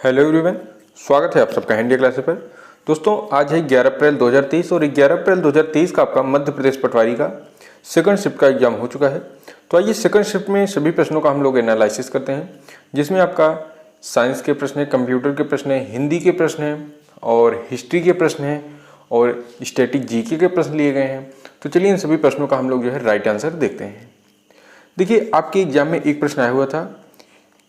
Hello everyone, स्वागत है आप सबका इंडिया क्लासेस पर। दोस्तों आज है 11 अप्रैल 2023 और 11 अप्रैल 2023 का आपका मध्य प्रदेश पटवारी का सेकंड शिफ्ट का एग्जाम हो चुका है। तो आइए सेकंड शिफ्ट में सभी प्रश्नों का हम लोग एनालिसिस करते हैं, जिसमें आपका साइंस के प्रश्न हैं, कंप्यूटर के प्रश्न हैं, हिंदी के प्रश्न हैं और हिस्ट्री के प्रश्न हैं और स्टैटिक जीके के प्रश्न लिए गए हैं। तो चलिए इन सभी प्रश्नों का हम लोग जो है राइट आंसर देखते हैं। देखिए आपके एग्जाम में एक प्रश्न आया हुआ था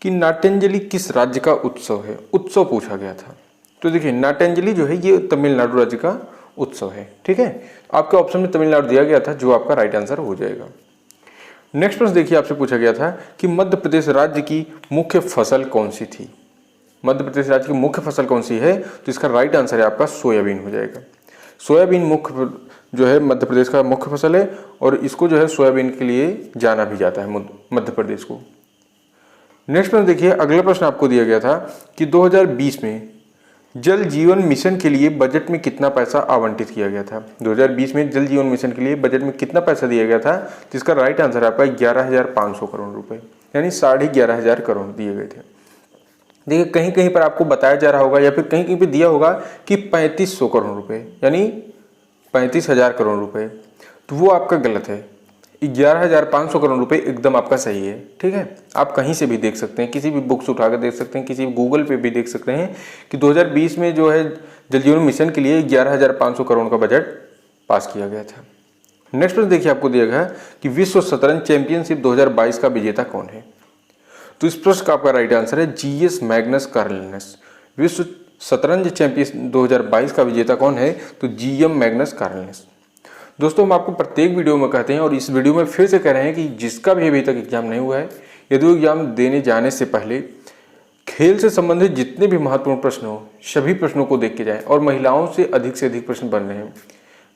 कि नाट्यांजलि किस राज्य का उत्सव है, उत्सव पूछा गया था। तो देखिए नाट्यांजलि जो है ये तमिलनाडु राज्य का उत्सव है। ठीक है, आपके ऑप्शन में तमिलनाडु दिया गया था, जो आपका राइट आंसर हो जाएगा। नेक्स्ट प्रश्न देखिए आपसे पूछा गया था कि मध्य प्रदेश राज्य की मुख्य फसल कौन सी थी। मध्य प्रदेश राज्य की मुख्य फसल कौन सी है, तो इसका राइट आंसर है आपका सोयाबीन हो जाएगा। सोयाबीन मुख्य जो है मध्य प्रदेश का मुख्य फसल है और इसको जो है सोयाबीन के लिए जाना भी जाता है मध्य प्रदेश को। नेक्स्ट प्रश्न देखिए, अगला प्रश्न आपको दिया गया था कि 2020 में जल जीवन मिशन के लिए बजट में कितना पैसा आवंटित किया गया था। 2020 में जल जीवन मिशन के लिए बजट में कितना पैसा दिया गया था, जिसका राइट आंसर आपका 11,500 करोड़ रुपए, यानी 11,500 करोड़ दिए गए थे। देखिए कहीं कहीं पर आपको बताया जा रहा होगा या फिर कहीं कहीं पर दिया होगा कि 3500 करोड़ रुपए, यानी 35,000 करोड़ रुपए, तो वो आपका गलत है। 11,500 करोड़ रुपए एकदम आपका सही है। ठीक है, आप कहीं से भी देख सकते हैं, किसी भी बुक्स उठा कर देख सकते हैं, किसी गूगल पे भी देख सकते हैं कि 2020 में जो है जल जीवन मिशन के लिए 11,500 करोड़ का बजट पास किया गया था। नेक्स्ट प्रश्न देखिए आपको दिया गया कि विश्व शतरंज चैंपियनशिप 2022 का विजेता कौन है। तो इस प्रश्न का आपका राइट आंसर है जीएस मैग्नस कार्लनेस। विश्व शतरंज चैंपियन 2022 का विजेता कौन है, तो जीएम मैग्नस कार्लनेस। दोस्तों हम आपको प्रत्येक वीडियो में कहते हैं और इस वीडियो में फिर से कह रहे हैं कि जिसका भी अभी तक एग्जाम नहीं हुआ है, यदि वो एग्जाम देने जाने से पहले खेल से संबंधित जितने भी महत्वपूर्ण प्रश्न हो सभी प्रश्नों को देख के जाएं। और महिलाओं से अधिक प्रश्न बन रहे हैं,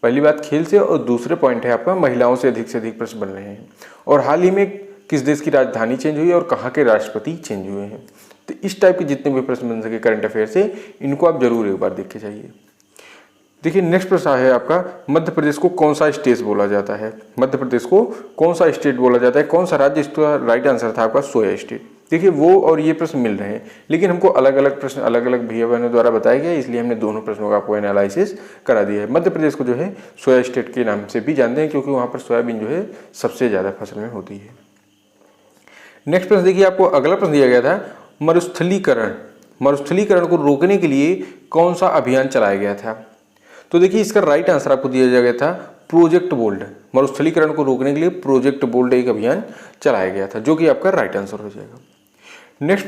पहली बात खेल से, और दूसरे पॉइंट है आपका महिलाओं से अधिक प्रश्न बन रहे हैं। और हाल ही में किस देश की राजधानी चेंज हुई और कहाँ के राष्ट्रपति चेंज हुए हैं। तो इस टाइप के जितने भी प्रश्न बन सके करंट अफेयर से, इनको आप जरूर एक बार देख के जाइए। देखिए नेक्स्ट प्रश्न है आपका, मध्य प्रदेश को कौन सा स्टेट बोला जाता है। मध्य प्रदेश को कौन सा स्टेट बोला जाता है, कौन सा राज्य। इसका राइट आंसर था आपका सोया स्टेट। देखिए वो और ये प्रश्न मिल रहे हैं, लेकिन हमको अलग अलग प्रश्न अलग अलग भैया बहनों द्वारा बताया गया, इसलिए हमने दोनों प्रश्नों का आपको एनालिसिस करा दिया है। मध्य प्रदेश को जो है सोया स्टेट के नाम से भी जानते हैं, क्योंकि वहाँ पर सोयाबीन जो है सबसे ज़्यादा फसल में होती है। नेक्स्ट प्रश्न देखिए आपको अगला प्रश्न दिया गया था, मरुस्थलीकरण को रोकने के लिए कौन सा अभियान चलाया गया था। तो देखिए इसका राइट आंसर आपको दिया गया था प्रोजेक्ट बोल्ड। मरुस्थलीकरण को रोकने के लिए प्रोजेक्ट बोल्ड एक अभियान चलाया गया था, जो कि आपका राइट आंसर हो जाएगा। नेक्स्ट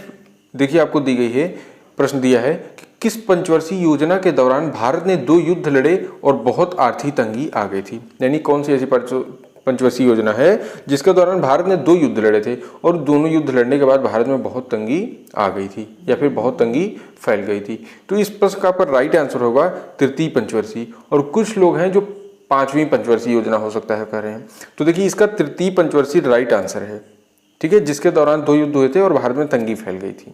देखिए आपको दी गई है, प्रश्न दिया है कि किस पंचवर्षीय योजना के दौरान भारत ने 2 युद्ध लड़े और बहुत आर्थिक तंगी आ गई थी। यानी कौन सी ऐसी पंचवर्षीय योजना है जिसके दौरान भारत ने 2 युद्ध लड़े थे और दोनों युद्ध लड़ने के बाद भारत में बहुत तंगी आ गई थी या फिर बहुत तंगी फैल गई थी। तो इस प्रश्न का पर राइट आंसर होगा तृतीय पंचवर्षीय। और कुछ लोग हैं जो 5वीं पंचवर्षीय योजना हो सकता है कह रहे हैं। तो देखिए इसका तृतीय पंचवर्षीय राइट आंसर है। ठीक है, जिसके दौरान 2 युद्ध हुए थे और भारत में तंगी फैल गई थी।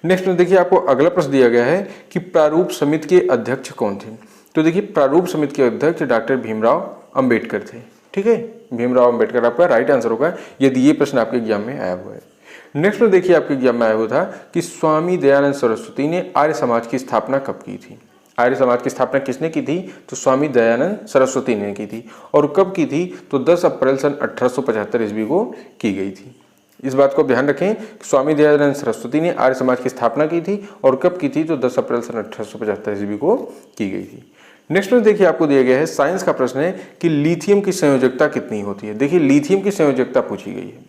नेक्स्ट में देखिए आपको अगला प्रश्न दिया गया है कि प्रारूप समिति के अध्यक्ष कौन थे। तो देखिए प्रारूप समिति के अध्यक्ष डॉक्टर भीमराव अंबेडकर थे। ठीक है, भीमराव अंबेडकर आपका राइट आंसर होगा, यदि ये प्रश्न आपके एग्जाम में आया हुआ है। नेक्स्ट में देखिए आपके एग्जाम में आया हुआ था कि स्वामी दयानंद सरस्वती ने आर्य समाज की स्थापना कब की थी। आर्य समाज की स्थापना किसने की थी, तो स्वामी दयानंद सरस्वती ने की थी। और कब की थी, तो 10 अप्रैल सन 1875 ईस्वी को की गई थी। इस बात को आप ध्यान रखें, स्वामी दयानंद सरस्वती ने आर्य समाज की स्थापना की थी और कब की थी, तो 10 अप्रैल सन 1875 ईस्वी को की गई थी। नेक्स्ट में देखिए आपको दिया गया है, साइंस का प्रश्न है कि लिथियम की संयोजकता कितनी होती है। देखिए लिथियम की संयोजकता पूछी गई है,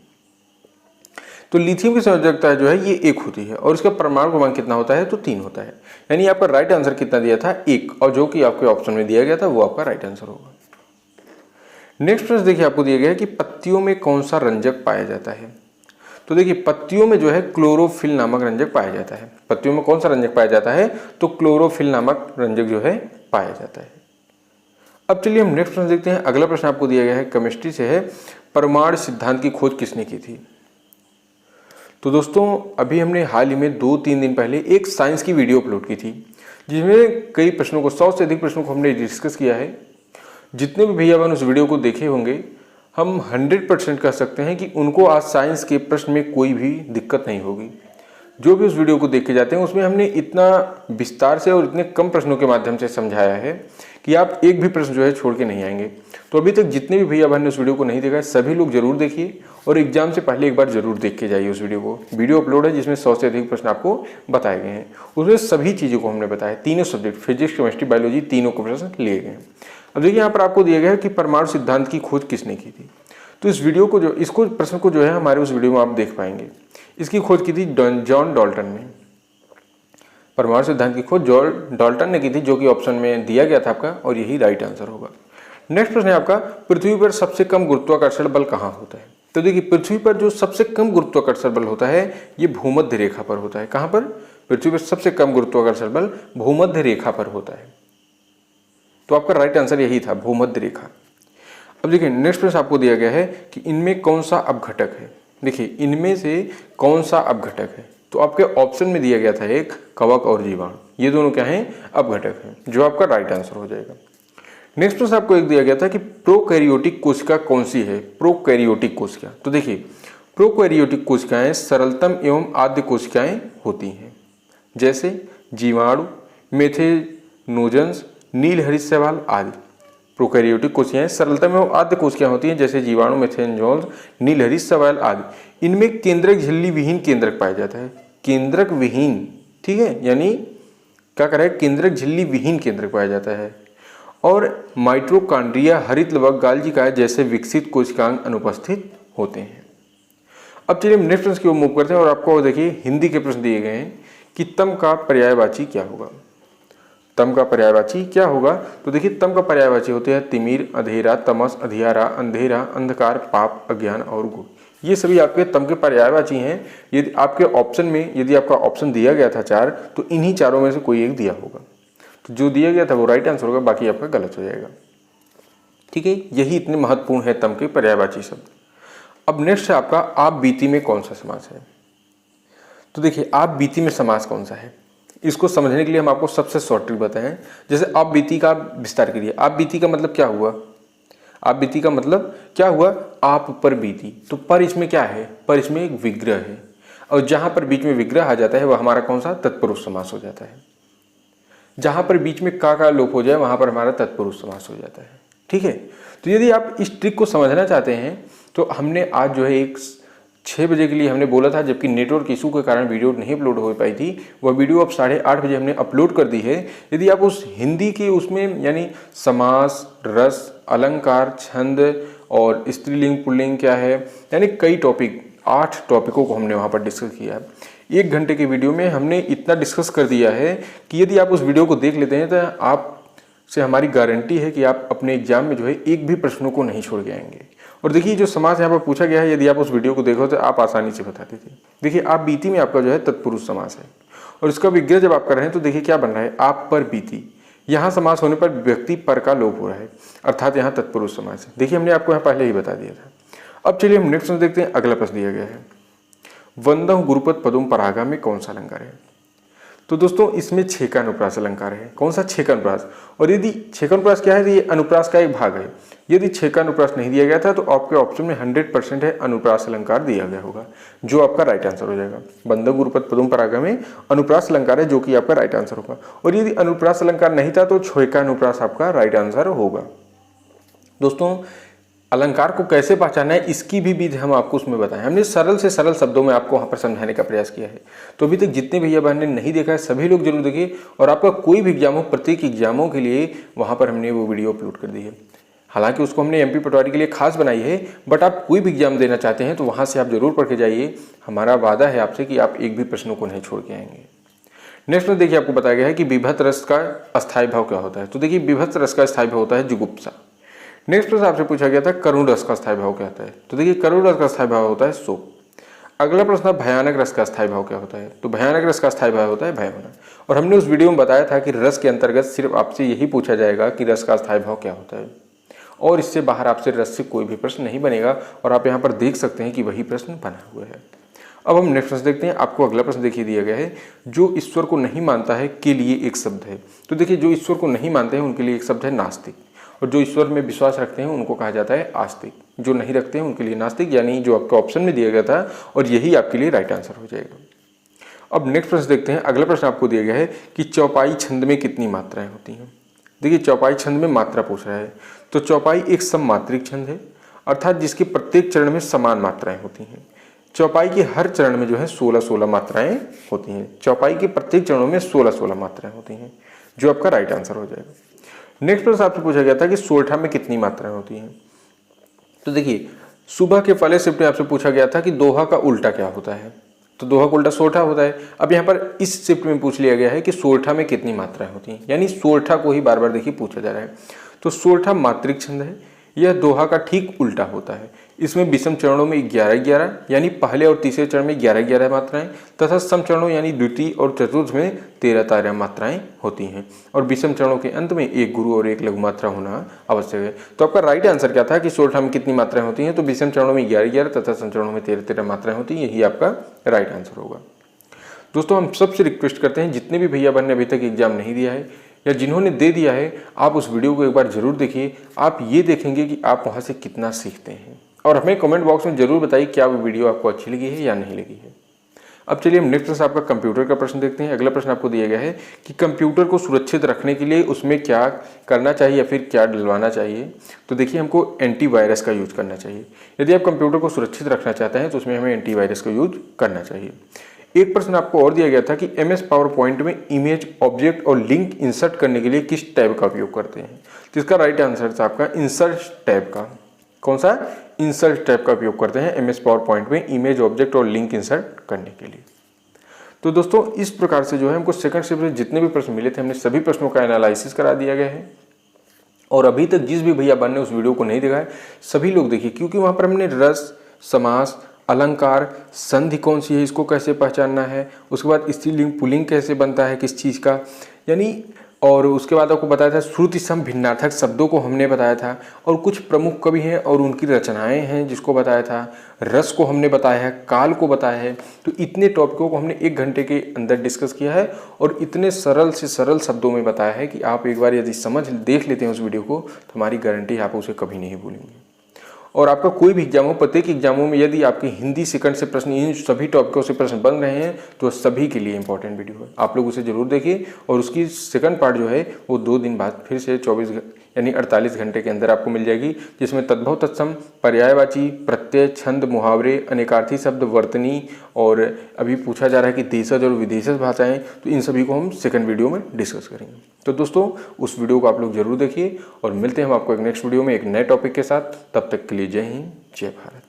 तो लिथियम की संयोजकता जो है ये 1 होती है और इसका परमाणु क्रमांक कितना होता है, तो 3 होता है। यानी आपका राइट आंसर कितना दिया था, 1, और जो कि आपके ऑप्शन में दिया गया था वो आपका राइट आंसर होगा। नेक्स्ट प्रश्न देखिए आपको दिया गया है कि पत्तियों में कौन सा रंजक पाया जाता है। तो देखिए पत्तियों में जो है क्लोरोफिल नामक रंजक पाया जाता है। पत्तियों में कौन सा रंजक पाया जाता है, तो क्लोरोफिल नामक रंजक जो है पाया जाता है। अब चलिए हम नेक्स्ट प्रश्न देखते हैं। अगला प्रश्न आपको दिया गया है केमिस्ट्री से है, परमाणु सिद्धांत की खोज किसने की थी। तो दोस्तों अभी हमने हाल ही में 2-3 दिन पहले एक साइंस की वीडियो अपलोड की थी, जिसमें कई प्रश्नों को 100 से अधिक प्रश्नों को हमने डिस्कस किया है। जितने भी भैया बहन उस वीडियो को देखे होंगे, हम 100% कह सकते हैं कि उनको आज साइंस के प्रश्न में कोई भी दिक्कत नहीं होगी। जो भी उस वीडियो को देख के जाते हैं उसमें हमने इतना विस्तार से और इतने कम प्रश्नों के माध्यम से समझाया है कि आप एक भी प्रश्न जो है छोड़ के नहीं आएंगे। तो अभी तक जितने भी भैया बहन ने उस वीडियो को नहीं देखा है सभी लोग जरूर देखिए और एग्जाम से पहले एक बार जरूर देख के जाइए उस वीडियो को। वीडियो अपलोड है जिसमें 100 से अधिक प्रश्न आपको बताए गए हैं। उसमें सभी चीज़ों को हमने बताया, तीनों सब्जेक्ट फिजिक्स, केमिस्ट्री, बायोलॉजी तीनों को प्रश्न लिए गए हैं। अब देखिए यहाँ पर आपको दिया गया है कि परमाणु सिद्धांत की खोज किसने की थी। तो इस वीडियो को इसको प्रश्न को जो है हमारे उस वीडियो में आप देख पाएंगे। इसकी खोज की थी जॉन डाल्टन ने। परमाणु सिद्धांत की खोज जॉन डाल्टन ने की थी, जो कि ऑप्शन में दिया गया था आपका, और यही राइट आंसर होगा। नेक्स्ट प्रश्न है आपका, पृथ्वी पर सबसे कम गुरुत्वाकर्षण बल कहाँ होता है। तो देखिए पृथ्वी पर जो सबसे कम गुरुत्वाकर्षण बल होता है ये भूमध्य रेखा पर होता है। कहाँ पर? पृथ्वी पर सबसे कम गुरुत्वाकर्षण बल भूमध्य रेखा पर होता है। तो आपका राइट आंसर यही था, भूमध्य रेखा। अब देखिए नेक्स्ट प्रश्न आपको दिया गया है कि इनमें कौन सा अपघटक है। देखिए इनमें से कौन सा अपघटक है, तो आपके ऑप्शन में दिया गया था एक कवक और जीवाणु, ये दोनों क्या हैं? अपघटक हैं, जो आपका राइट आंसर हो जाएगा। नेक्स्ट प्रश्न आपको एक दिया गया था कि प्रोकैरियोटिक कोशिका कौन सी है। प्रोकैरियोटिक कोशिका, तो देखिए प्रोकैरियोटिक कोशिकाएं सरलतम एवं आद्य कोशिकाएं होती हैं, जैसे जीवाणु, मेथेनोजन्स, नीलहरित शैवाल आदि। प्रोकैरियोटिक कोशिकाएं सरलतम एवं आद्य कोशिकाएं होती हैं, जैसे जीवाणु, मेथेनोजन्स, नीलहरित शैवाल आदि। इनमें केंद्रक झिल्ली विहीन केंद्रक पाया जाता है। केंद्रक विहीन, ठीक है, यानी क्या कर रहा है? केंद्रक झिल्ली विहीन केंद्रक पाया जाता है। और माइटोकॉन्ड्रिया, हरित लवक, गाल्जिका जैसे विकसित कोशिकांग अनुपस्थित होते हैं। अब चलिए हम नेक्स्ट प्रश्न की ओर मूव करते हैं और आपको देखिए हिंदी के प्रश्न दिए गए हैं कि तम का पर्यायवाची क्या होगा। तम का पर्यायवाची क्या होगा? तो देखिए तम का पर्यायवाची होते हैं तिमिर, अधेरा, तमस, अधियारा, अंधेरा, अंधकार, पाप, अज्ञान और गुण। ये सभी आपके तम के पर्यायवाची हैं। यदि आपके ऑप्शन में यदि आपका ऑप्शन दिया गया था 4, तो इन्हीं चारों में से कोई एक दिया होगा। तो जो दिया गया था वो राइट आंसर होगा, बाकी आपका गलत हो जाएगा। ठीक है, यही इतने महत्वपूर्ण है तम के पर्यायवाची शब्द। अब नेक्स्ट है आपका आप बीती में कौन सा समास है। तो देखिए आप बीती में समास कौन सा है, इसको समझने के लिए हम आपको सबसे शॉर्ट ट्रिक बताएं। जैसे आप बीती का विस्तार करिए। आप बीती का मतलब क्या हुआ? आप बीती का मतलब क्या हुआ? आप पर बीती। तो पर इसमें क्या है? पर इसमें एक विग्रह है, और जहां पर बीच में विग्रह आ जाता है वह हमारा कौन सा? तत्पुरुष समास हो जाता है। जहां पर बीच में का लोप हो जाए वहां पर हमारा तत्पुरुष समास हो जाता है। ठीक है, तो यदि आप इस ट्रिक को समझना चाहते हैं तो हमने आज जो है एक 6 बजे के लिए हमने बोला था, जबकि नेटवर्क इशू के कारण वीडियो नहीं अपलोड हो पाई थी। वह वीडियो अब 8:30 बजे हमने अपलोड कर दी है। यदि आप उस हिंदी के उसमें यानी समास, रस, अलंकार, छंद और स्त्रीलिंग पुल्लिंग क्या है, यानी कई टॉपिक 8 टॉपिकों को हमने वहाँ पर डिस्कस किया है। 1 घंटे की वीडियो में हमने इतना डिस्कस कर दिया है कि यदि आप उस वीडियो को देख लेते हैं तो आप से हमारी गारंटी है कि आप अपने एग्जाम में जो है एक भी प्रश्नों को नहीं छोड़ के आएंगे। और देखिए जो समास यहाँ पर पूछा गया है, यदि आप उस वीडियो को देखो तो आप आसानी से बता देते। देखिए आप बीती में आपका जो है तत्पुरुष समास है, और इसका विग्रह जब आप कर रहे हैं तो देखिए क्या बन रहा है? आप पर बीती। यहाँ समास होने पर व्यक्ति पर का लोप हो रहा है, अर्थात यहाँ तत्पुरुष समास है। देखिए हमने आपको यहाँ पहले ही बता दिया था। अब चलिए हम नेक्स्ट देखते हैं। अगला प्रश्न दिया गया है, वंदह गुरुपद पदुम परागा में कौन सा अलंकार है। तो दोस्तों इसमें छेका अनुप्रास अलंकार है। कौन सा? छेका अनुप्रास। और यदि छेका अनुप्रास क्या है? ये अनुप्रास का एक भाग है। यदि छेका अनुप्रास नहीं दिया गया था तो आपके ऑप्शन में 100% है अनुप्रास अलंकार दिया गया होगा, जो आपका राइट आंसर हो जाएगा। वंदह गुरुपद पदुम परागा में अनुप्रास अलंकार है, जो कि आपका राइट आंसर होगा। और यदि अनुप्रास अलंकार नहीं था तो छेका अनुप्रास आपका राइट आंसर होगा। दोस्तों अलंकार को कैसे पहचाना है इसकी भी विधि हम आपको उसमें बताएं। हमने सरल से सरल शब्दों में आपको वहाँ पर समझाने का प्रयास किया है। तो अभी तक जितने भैया बहन ने नहीं देखा है सभी लोग जरूर देखिए, और आपका कोई भी एग्जाम हो, प्रत्येक एग्जामों के लिए वहाँ पर हमने वो वीडियो अपलोड कर दी है। हालांकि उसको हमने एमपी पटवारी के लिए खास बनाई है, बट आप कोई भी एग्जाम देना चाहते हैं तो वहाँ से आप जरूर पढ़ के जाइए। हमारा वादा है आपसे कि आप एक भी प्रश्नों को नहीं छोड़ के आएंगे। नेक्स्ट में देखिए आपको बताया गया है कि विभक्त रस का अस्थायी भाव क्या होता है। तो देखिए विभक्त रस का स्थायी भाव होता है जुगुप्सा। नेक्स्ट प्रश्न आपसे पूछा गया था करुण रस का स्थायी भाव क्या होता है। तो देखिए करुण रस का स्थायी भाव होता है शोक। अगला प्रश्न भयानक रस का स्थायी भाव क्या होता है। तो भयानक रस का स्थायी भाव होता है भय होना। और हमने उस वीडियो में बताया था कि रस के अंतर्गत सिर्फ आपसे यही पूछा जाएगा कि रस का स्थायी भाव क्या होता है, और इससे बाहर आपसे रस से कोई भी प्रश्न नहीं बनेगा। और आप यहाँ पर देख सकते हैं कि वही प्रश्न बना हुआ है। अब हम नेक्स्ट प्रश्न देखते हैं। आपको अगला प्रश्न देखिए दिया गया है, जो ईश्वर को नहीं मानता है के लिए एक शब्द है। तो देखिए जो ईश्वर को नहीं मानते हैं उनके लिए एक शब्द है नास्तिक, और जो ईश्वर में विश्वास रखते हैं उनको कहा जाता है आस्तिक। जो नहीं रखते हैं उनके लिए नास्तिक, यानी जो आपके ऑप्शन में दिया गया था, और यही आपके लिए राइट आंसर हो जाएगा। अब नेक्स्ट प्रश्न देखते हैं। अगला प्रश्न आपको दिया गया है कि चौपाई छंद में कितनी मात्राएं होती हैं। देखिए चौपाई छंद में मात्रा पूछ रहा है, तो चौपाई एक सममात्रिक छंद है, अर्थात जिसके प्रत्येक चरण में समान मात्राएं होती हैं। चौपाई के हर चरण में जो है 16-16 मात्राएं होती हैं। चौपाई के प्रत्येक चरणों में 16-16 मात्राएं होती हैं, जो आपका राइट आंसर हो जाएगा। नेक्स्ट प्रश्न आपसे पूछा गया था कि सोरठा में कितनी मात्राएं होती हैं। तो देखिए सुबह के पहले शिफ्ट में आपसे पूछा गया था कि दोहा का उल्टा क्या होता है, तो दोहा का उल्टा सोरठा होता है। अब यहाँ पर इस शिफ्ट में पूछ लिया गया है कि सोरठा में कितनी मात्राएं होती हैं, यानी सोरठा को ही बार बार देखिए पूछा जा रहा है। तो सोरठा मात्रिक छंद है, यह दोहा का ठीक उल्टा होता है। इसमें विषम चरणों में 11-11 यानी पहले और तीसरे चरण में 11-11 मात्राएं तथा सम चरणों यानी द्वितीय और चतुर्थ में 13-13 मात्राएं होती हैं, और विषम चरणों के अंत में एक गुरु और एक लघु मात्रा होना आवश्यक है। तो आपका राइट आंसर क्या था कि सोरठा में कितनी मात्राएं होती हैं, तो विषम चरणों में 11-11 तथा सम चरणों में 13-13 मात्राएं होती हैं, यही आपका राइट आंसर होगा। दोस्तों हम सबसे रिक्वेस्ट करते हैं, जितने भी भैया बहन ने अभी तक एग्जाम नहीं दिया है या जिन्होंने दे दिया है, आप उस वीडियो को एक बार जरूर देखिए। आप ये देखेंगे कि आप वहाँ से कितना सीखते हैं, और हमें कमेंट बॉक्स में जरूर बताइए क्या वो वीडियो आपको अच्छी लगी है या नहीं लगी है। अब चलिए हम नेक्स्ट प्रश्न आपका कंप्यूटर का प्रश्न देखते हैं। अगला प्रश्न आपको दिया गया है कि कंप्यूटर को सुरक्षित रखने के लिए उसमें क्या करना चाहिए या फिर क्या डलवाना चाहिए। तो देखिए हमको एंटीवायरस का यूज करना चाहिए। यदि आप कंप्यूटर को सुरक्षित रखना चाहते हैं तो उसमें हमें एंटीवायरस का यूज करना चाहिए। एक प्रश्न आपको और दिया गया था कि MS पावर पॉइंट में इमेज, ऑब्जेक्ट और लिंक इंसर्ट करने के लिए किस टैब का उपयोग करते हैं। तो इसका राइट आंसर था आपका इंसर्ट टैब का। कौन सा? इंसर्ट टैब का उपयोग करते हैं MS पावर पॉइंट में इमेज, ऑब्जेक्ट और लिंक इंसर्ट करने के लिए। तो दोस्तों इस प्रकार से जो है हमको सेकंड शिफ्ट में जितने भी प्रश्न मिले थे, हमने सभी प्रश्नों का एनालिसिस करा दिया गया है। और अभी तक जिस भी भैया बहन ने उस वीडियो को नहीं देखा है, सभी लोग देखिए, क्योंकि वहाँ पर हमने रस, समास, अलंकार, संधि कौन सी है, इसको कैसे पहचानना है, उसके बाद स्त्रीलिंग पुल्लिंग कैसे बनता है किस चीज़ का, यानी, और उसके बाद आपको बताया था श्रुति सम भिन्नार्थक शब्दों को हमने बताया था, और कुछ प्रमुख कवि हैं और उनकी रचनाएं हैं जिसको बताया था, रस को हमने बताया है, काल को बताया है। तो इतने टॉपिकों को हमने 1 घंटे के अंदर डिस्कस किया है और इतने सरल से सरल शब्दों में बताया है कि आप एक बार यदि समझ देख लेते हैं उस वीडियो को तो हमारी गारंटी आप उसे कभी नहीं भूलेंगे। और आपका कोई भी एग्जाम हो, प्रत्येक एग्जामों में यदि आपके हिंदी सेकंड से प्रश्न, इन सभी टॉपिकों से प्रश्न बन रहे हैं तो सभी के लिए इंपॉर्टेंट वीडियो है। आप लोग उसे जरूर देखिए, और उसकी सेकंड पार्ट जो है वो 2 दिन बाद फिर से 24 यानी 48 घंटे के अंदर आपको मिल जाएगी, जिसमें तद्भव, तत्सम, पर्यायवाची, प्रत्यय, छंद, मुहावरे, अनेकार्थी शब्द, वर्तनी, और अभी पूछा जा रहा है कि देशज और विदेशज भाषाएं, तो इन सभी को हम सेकंड वीडियो में डिस्कस करेंगे। तो दोस्तों उस वीडियो को आप लोग जरूर देखिए, और मिलते हैं हम आपको एक नेक्स्ट वीडियो में एक नए टॉपिक के साथ। तब तक के लिए जय हिंद, जय भारत।